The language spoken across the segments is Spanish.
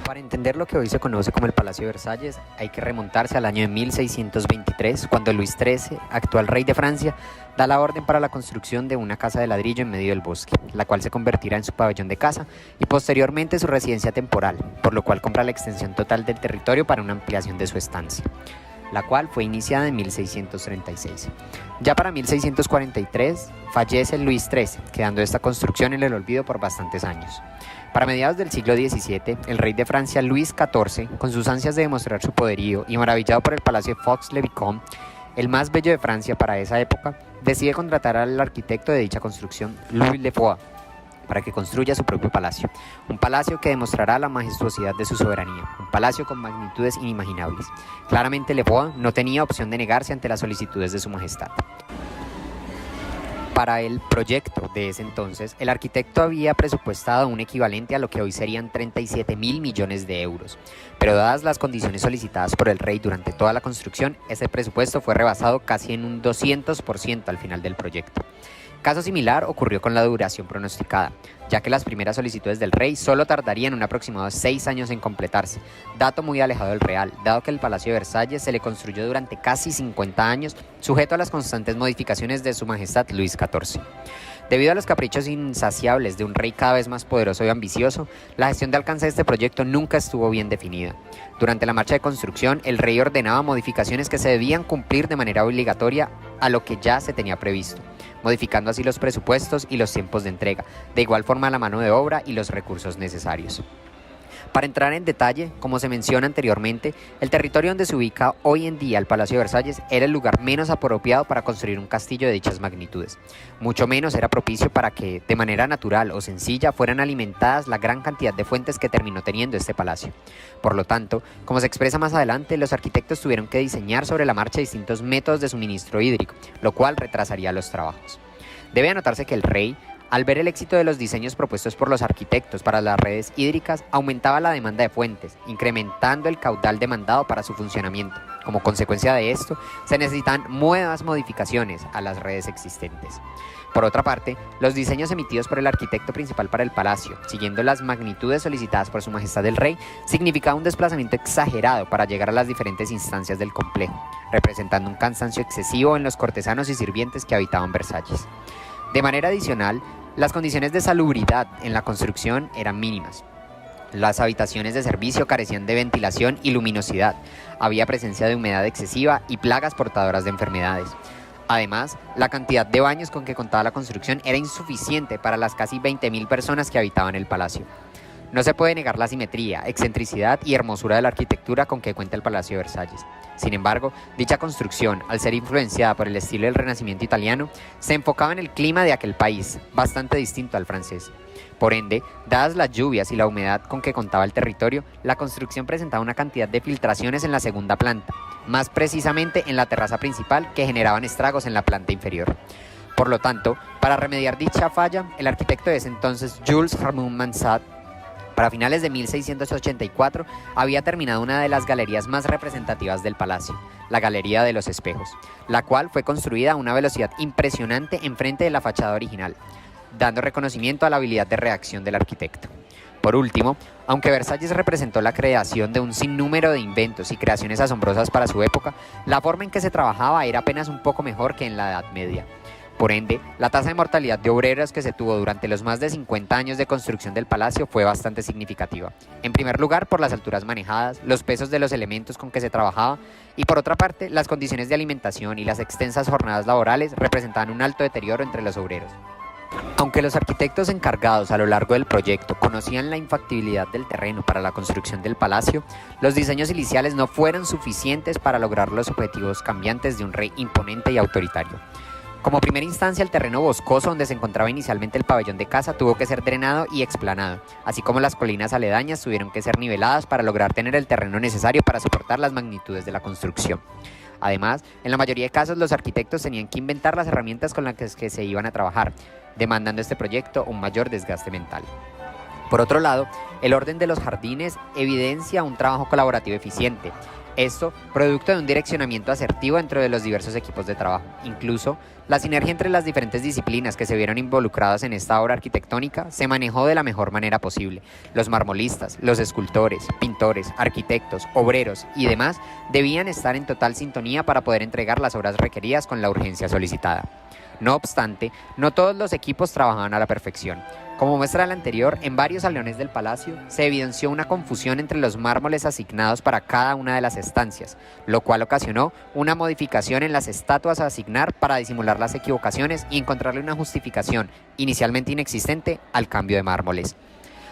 Para entender lo que hoy se conoce como el Palacio de Versalles, hay que remontarse al año de 1623, cuando Luis XIII, actual rey de Francia, da la orden para la construcción de una casa de ladrillo en medio del bosque, la cual se convertirá en su pabellón de caza y posteriormente su residencia temporal, por lo cual compra la extensión total del territorio para una ampliación de su estancia, la cual fue iniciada en 1636. Ya para 1643 fallece Luis XIII, quedando esta construcción en el olvido por bastantes años. Para mediados del siglo XVII, el rey de Francia Luis XIV, con sus ansias de demostrar su poderío y maravillado por el palacio de Fox-le-Vicomte, el más bello de Francia para esa época, decide contratar al arquitecto de dicha construcción, Louis Le Foix, para que construya su propio palacio. Un palacio que demostrará la majestuosidad de su soberanía, un palacio con magnitudes inimaginables. Claramente Le Foix no tenía opción de negarse ante las solicitudes de su majestad. Para el proyecto de ese entonces, el arquitecto había presupuestado un equivalente a lo que hoy serían 37.000 millones de euros, pero dadas las condiciones solicitadas por el rey durante toda la construcción, ese presupuesto fue rebasado casi en un 200% al final del proyecto. Caso similar ocurrió con la duración pronosticada, ya que las primeras solicitudes del rey solo tardarían un aproximado de 6 años en completarse, dato muy alejado del real, dado que el Palacio de Versalles se le construyó durante casi 50 años, sujeto a las constantes modificaciones de su majestad Luis XIV. Debido a los caprichos insaciables de un rey cada vez más poderoso y ambicioso, la gestión de alcance de este proyecto nunca estuvo bien definida. Durante la marcha de construcción, el rey ordenaba modificaciones que se debían cumplir de manera obligatoria a lo que ya se tenía previsto, modificando así los presupuestos y los tiempos de entrega, de igual forma la mano de obra y los recursos necesarios. Para entrar en detalle, como se menciona anteriormente, el territorio donde se ubica hoy en día el Palacio de Versalles era el lugar menos apropiado para construir un castillo de dichas magnitudes. Mucho menos era propicio para que, de manera natural o sencilla, fueran alimentadas la gran cantidad de fuentes que terminó teniendo este palacio. Por lo tanto, como se expresa más adelante, los arquitectos tuvieron que diseñar sobre la marcha distintos métodos de suministro hídrico, lo cual retrasaría los trabajos. Debe anotarse que el rey, al ver el éxito de los diseños propuestos por los arquitectos para las redes hídricas, aumentaba la demanda de fuentes, incrementando el caudal demandado para su funcionamiento. Como consecuencia de esto, se necesitan nuevas modificaciones a las redes existentes. Por otra parte, los diseños emitidos por el arquitecto principal para el palacio, siguiendo las magnitudes solicitadas por su majestad el rey, significaba un desplazamiento exagerado para llegar a las diferentes instancias del complejo, representando un cansancio excesivo en los cortesanos y sirvientes que habitaban Versalles. De manera adicional, las condiciones de salubridad en la construcción eran mínimas. Las habitaciones de servicio carecían de ventilación y luminosidad, había presencia de humedad excesiva y plagas portadoras de enfermedades. Además, la cantidad de baños con que contaba la construcción era insuficiente para las casi 20.000 personas que habitaban el palacio. No se puede negar la simetría, excentricidad y hermosura de la arquitectura con que cuenta el Palacio de Versalles. Sin embargo, dicha construcción, al ser influenciada por el estilo del Renacimiento italiano, se enfocaba en el clima de aquel país, bastante distinto al francés. Por ende, dadas las lluvias y la humedad con que contaba el territorio, la construcción presentaba una cantidad de filtraciones en la segunda planta, más precisamente en la terraza principal, que generaban estragos en la planta inferior. Por lo tanto, para remediar dicha falla, el arquitecto de ese entonces, Jules Ramon Mansart, para finales de 1684, había terminado una de las galerías más representativas del palacio, la Galería de los Espejos, la cual fue construida a una velocidad impresionante enfrente de la fachada original, dando reconocimiento a la habilidad de reacción del arquitecto. Por último, aunque Versalles representó la creación de un sinnúmero de inventos y creaciones asombrosas para su época, la forma en que se trabajaba era apenas un poco mejor que en la Edad Media. Por ende, la tasa de mortalidad de obreros que se tuvo durante los más de 50 años de construcción del palacio fue bastante significativa. En primer lugar, por las alturas manejadas, los pesos de los elementos con que se trabajaba y por otra parte, las condiciones de alimentación y las extensas jornadas laborales representaban un alto deterioro entre los obreros. Aunque los arquitectos encargados a lo largo del proyecto conocían la infactibilidad del terreno para la construcción del palacio, los diseños iniciales no fueron suficientes para lograr los objetivos cambiantes de un rey imponente y autoritario. Como primera instancia, el terreno boscoso donde se encontraba inicialmente el pabellón de caza tuvo que ser drenado y explanado, así como las colinas aledañas tuvieron que ser niveladas para lograr tener el terreno necesario para soportar las magnitudes de la construcción. Además, en la mayoría de casos los arquitectos tenían que inventar las herramientas con las que se iban a trabajar, demandando este proyecto un mayor desgaste mental. Por otro lado, el orden de los jardines evidencia un trabajo colaborativo eficiente. Esto producto de un direccionamiento asertivo dentro de los diversos equipos de trabajo. Incluso, la sinergia entre las diferentes disciplinas que se vieron involucradas en esta obra arquitectónica se manejó de la mejor manera posible. Los marmolistas, los escultores, pintores, arquitectos, obreros y demás debían estar en total sintonía para poder entregar las obras requeridas con la urgencia solicitada. No obstante, no todos los equipos trabajaban a la perfección. Como muestra el anterior, en varios salones del palacio se evidenció una confusión entre los mármoles asignados para cada una de las estancias, lo cual ocasionó una modificación en las estatuas a asignar para disimular las equivocaciones y encontrarle una justificación, inicialmente inexistente, al cambio de mármoles.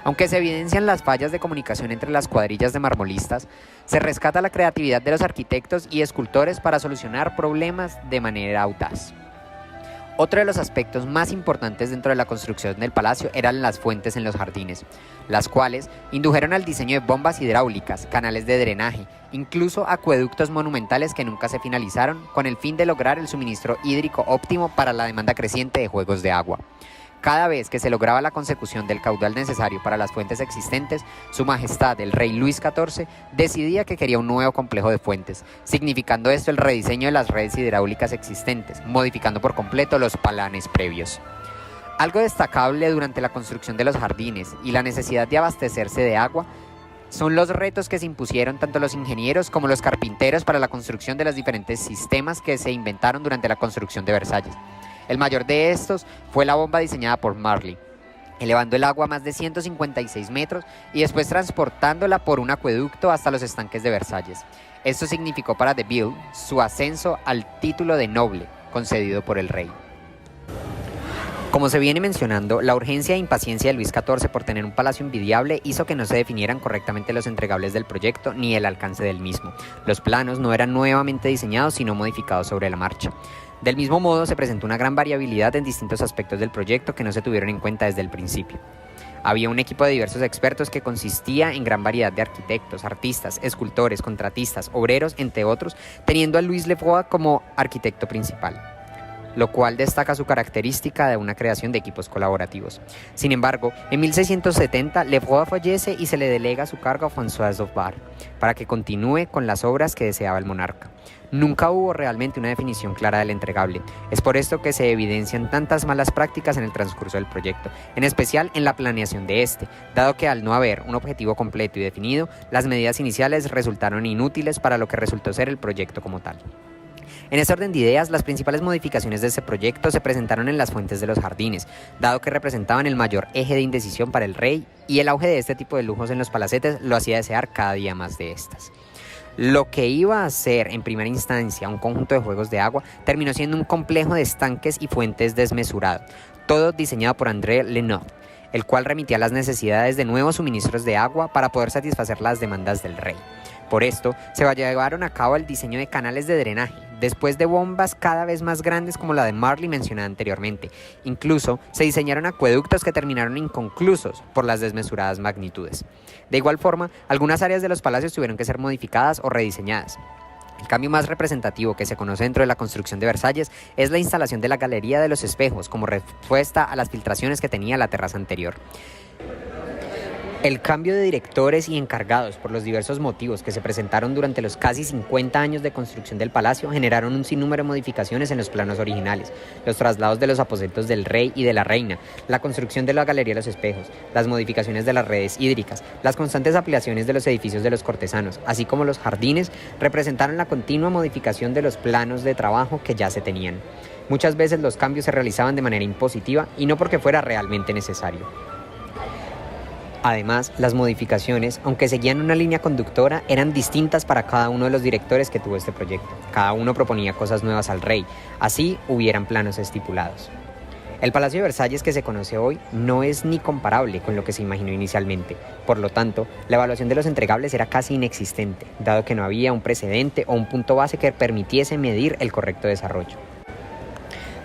Aunque se evidencian las fallas de comunicación entre las cuadrillas de marmolistas, se rescata la creatividad de los arquitectos y escultores para solucionar problemas de manera audaz. Otro de los aspectos más importantes dentro de la construcción del palacio eran las fuentes en los jardines, las cuales indujeron al diseño de bombas hidráulicas, canales de drenaje, incluso acueductos monumentales que nunca se finalizaron, con el fin de lograr el suministro hídrico óptimo para la demanda creciente de juegos de agua. Cada vez que se lograba la consecución del caudal necesario para las fuentes existentes, Su Majestad el Rey Luis XIV decidía que quería un nuevo complejo de fuentes, significando esto el rediseño de las redes hidráulicas existentes, modificando por completo los planes previos. Algo destacable durante la construcción de los jardines y la necesidad de abastecerse de agua son los retos que se impusieron tanto los ingenieros como los carpinteros para la construcción de los diferentes sistemas que se inventaron durante la construcción de Versalles. El mayor de estos fue la bomba diseñada por Marly, elevando el agua a más de 156 metros y después transportándola por un acueducto hasta los estanques de Versalles. Esto significó para de Ville su ascenso al título de noble, concedido por el rey. Como se viene mencionando, la urgencia e impaciencia de Luis XIV por tener un palacio envidiable hizo que no se definieran correctamente los entregables del proyecto ni el alcance del mismo. Los planos no eran nuevamente diseñados sino modificados sobre la marcha. Del mismo modo, se presentó una gran variabilidad en distintos aspectos del proyecto que no se tuvieron en cuenta desde el principio. Había un equipo de diversos expertos que consistía en gran variedad de arquitectos, artistas, escultores, contratistas, obreros, entre otros, teniendo a Louis Lefroy como arquitecto principal, lo cual destaca su característica de una creación de equipos colaborativos. Sin embargo, en 1670 Lefroy fallece y se le delega su cargo a François Zobar para que continúe con las obras que deseaba el monarca. Nunca hubo realmente una definición clara del entregable. Es por esto que se evidencian tantas malas prácticas en el transcurso del proyecto, en especial en la planeación de este, dado que al no haber un objetivo completo y definido, las medidas iniciales resultaron inútiles para lo que resultó ser el proyecto como tal. En este orden de ideas, las principales modificaciones de este proyecto se presentaron en las fuentes de los jardines, dado que representaban el mayor eje de indecisión para el rey y el auge de este tipo de lujos en los palacetes lo hacía desear cada día más de estas. Lo que iba a ser en primera instancia un conjunto de juegos de agua terminó siendo un complejo de estanques y fuentes desmesurado, todo diseñado por André Lenot, el cual remitía las necesidades de nuevos suministros de agua para poder satisfacer las demandas del rey. Por esto, se llevaron a cabo el diseño de canales de drenaje, después de bombas cada vez más grandes como la de Marly mencionada anteriormente. Incluso se diseñaron acueductos que terminaron inconclusos por las desmesuradas magnitudes. De igual forma, algunas áreas de los palacios tuvieron que ser modificadas o rediseñadas. El cambio más representativo que se conoce dentro de la construcción de Versalles es la instalación de la Galería de los Espejos como respuesta a las filtraciones que tenía la terraza anterior. El cambio de directores y encargados por los diversos motivos que se presentaron durante los casi 50 años de construcción del palacio generaron un sinnúmero de modificaciones en los planos originales, los traslados de los aposentos del rey y de la reina, la construcción de la Galería de los Espejos, las modificaciones de las redes hídricas, las constantes ampliaciones de los edificios de los cortesanos, así como los jardines, representaron la continua modificación de los planos de trabajo que ya se tenían. Muchas veces los cambios se realizaban de manera impositiva y no porque fuera realmente necesario. Además, las modificaciones, aunque seguían una línea conductora, eran distintas para cada uno de los directores que tuvo este proyecto. Cada uno proponía cosas nuevas al rey, así hubieran planos estipulados. El Palacio de Versalles que se conoce hoy no es ni comparable con lo que se imaginó inicialmente. Por lo tanto, la evaluación de los entregables era casi inexistente, dado que no había un precedente o un punto base que permitiese medir el correcto desarrollo.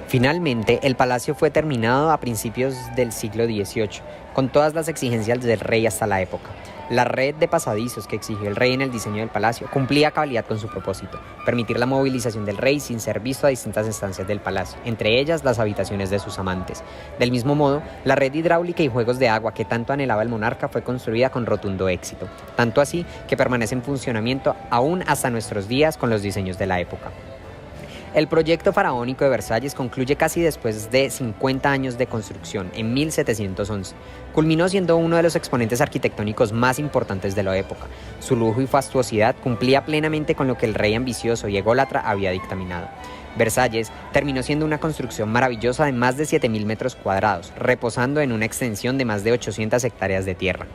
Finalmente, el palacio fue terminado a principios del siglo XVIII, con todas las exigencias del rey hasta la época. La red de pasadizos que exigió el rey en el diseño del palacio cumplía a cabalidad con su propósito, permitir la movilización del rey sin ser visto a distintas estancias del palacio, entre ellas las habitaciones de sus amantes. Del mismo modo, la red hidráulica y juegos de agua que tanto anhelaba el monarca fue construida con rotundo éxito, tanto así que permanece en funcionamiento aún hasta nuestros días con los diseños de la época. El proyecto faraónico de Versalles concluye casi después de 50 años de construcción, en 1711. Culminó siendo uno de los exponentes arquitectónicos más importantes de la época. Su lujo y fastuosidad cumplía plenamente con lo que el rey ambicioso y ególatra había dictaminado. Versalles terminó siendo una construcción maravillosa de más de 7.000 metros cuadrados, reposando en una extensión de más de 800 hectáreas de tierra.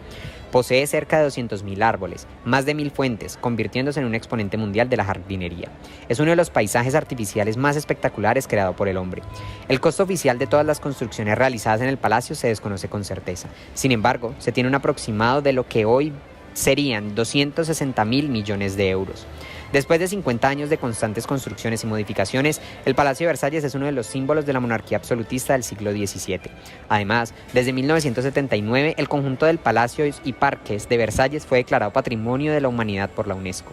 Posee cerca de 200.000 árboles, más de 1.000 fuentes, convirtiéndose en un exponente mundial de la jardinería. Es uno de los paisajes artificiales más espectaculares creado por el hombre. El costo oficial de todas las construcciones realizadas en el palacio se desconoce con certeza. Sin embargo, se tiene un aproximado de lo que hoy serían 260.000 millones de euros. Después de 50 años de constantes construcciones y modificaciones, el Palacio de Versalles es uno de los símbolos de la monarquía absolutista del siglo XVII. Además, desde 1979, el conjunto del Palacio y Parques de Versalles fue declarado Patrimonio de la Humanidad por la UNESCO.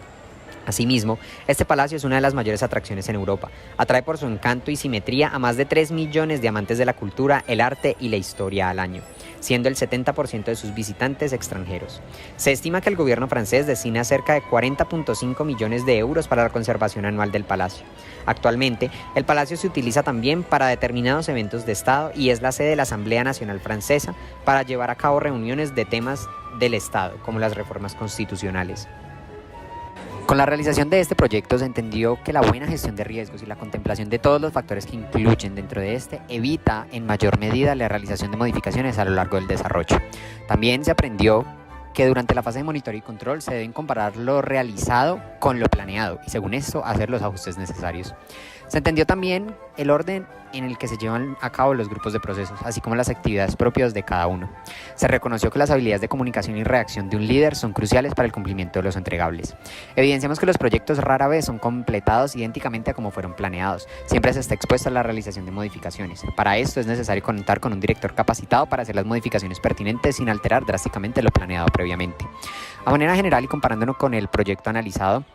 Asimismo, este palacio es una de las mayores atracciones en Europa. Atrae por su encanto y simetría a más de 3 millones de amantes de la cultura, el arte y la historia al año, siendo el 70% de sus visitantes extranjeros. Se estima que el gobierno francés destina cerca de 40.5 millones de euros para la conservación anual del palacio. Actualmente, el palacio se utiliza también para determinados eventos de Estado y es la sede de la Asamblea Nacional Francesa para llevar a cabo reuniones de temas del Estado, como las reformas constitucionales. Con la realización de este proyecto se entendió que la buena gestión de riesgos y la contemplación de todos los factores que incluyen dentro de este evita en mayor medida la realización de modificaciones a lo largo del desarrollo. También se aprendió que durante la fase de monitoreo y control se deben comparar lo realizado con lo planeado y según esto hacer los ajustes necesarios. Se entendió también el orden en el que se llevan a cabo los grupos de procesos, así como las actividades propias de cada uno. Se reconoció que las habilidades de comunicación y reacción de un líder son cruciales para el cumplimiento de los entregables. Evidenciamos que los proyectos rara vez son completados idénticamente a como fueron planeados. Siempre se está expuesto a la realización de modificaciones. Para esto es necesario contar con un director capacitado para hacer las modificaciones pertinentes sin alterar drásticamente lo planeado previamente. A manera general y comparándonos con el proyecto analizado,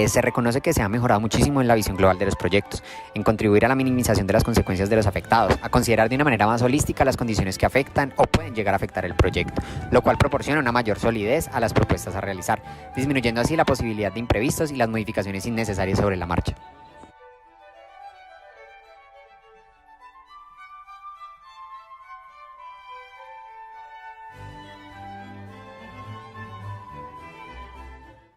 se reconoce que se ha mejorado muchísimo en la visión global de los proyectos, en contribuir a la minimización de las consecuencias de los afectados, a considerar de una manera más holística las condiciones que afectan o pueden llegar a afectar el proyecto, lo cual proporciona una mayor solidez a las propuestas a realizar, disminuyendo así la posibilidad de imprevistos y las modificaciones innecesarias sobre la marcha.